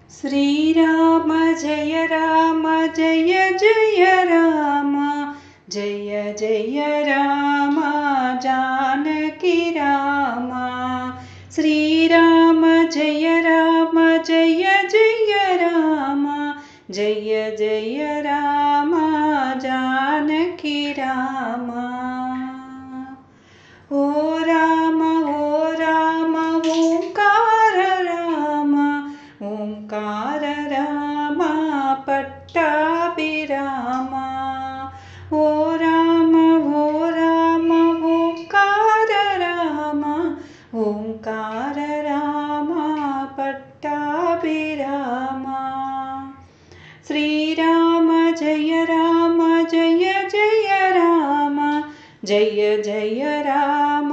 श्रीराम जय राम जय जय राम जय जय राम जानकी राम। श्रीराम जय राम जय जय राम जय जय राम जानकी राम। ओ राम ओंकार राम ओंकार राम पट्टाभिराम। ओ राम ओंकार राम ओंकार राम पट्टाभिराम। श्रीराम जय राम जय जय राम जय जय राम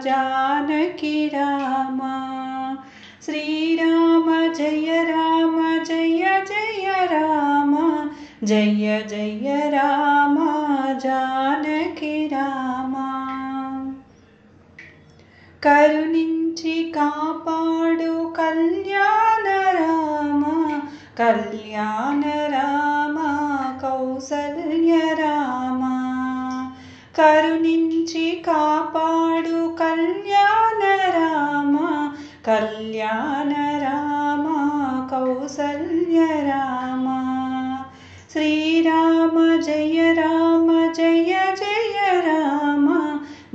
जानकी राम। श्रीराम जय राम जय जय राम जय जय राम जानकी राम। కరుణించి కాపాడు కళ్యాణ రామ కళ్యాణ రామ కౌసల్య రామ। కరుణించి కాపాడు కళ్యాణ రామ కళ్యాణ రామ కౌసల్య రామ। శ్రీరామ జయ రామ జయ జయ రామ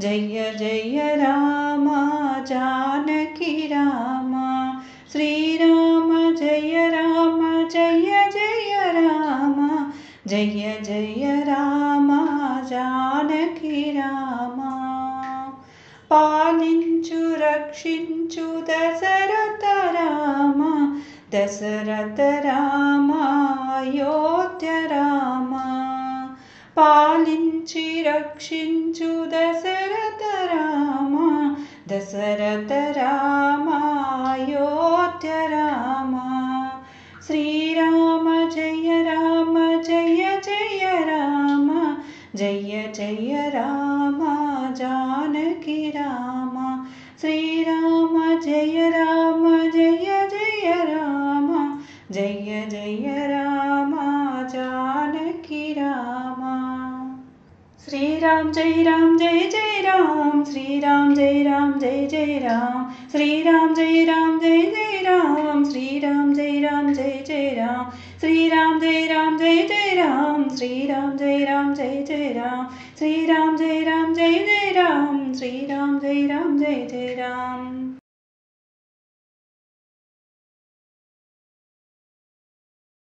జయ జయ రామ जानकी राम। श्रीराम जय राम जय जय राम जय जय राम जानकी राम। पालिंचु रक्षिंचु दशरथ राम दशरथ राम अयोध्य राम। पालिंచి రక్షించు దశరథ రామ దశరథ రామ అయోధ్య రామ। శ్రీరామ జయ రామ జయ జయ రామ జయ జయ రామ जानकी రామ। శ్రీరామ జయ రామ జయ జయ రామ జయ జయ రామ जानकी రామ। श्रीराम जय जय राम श्रीराम जय जय राम श्रीराम जय जय राम श्रीराम जय जय राम श्रीराम जय जय राम श्रीराम जय जय राम श्रीराम जय जय राम श्रीराम जय जय राम।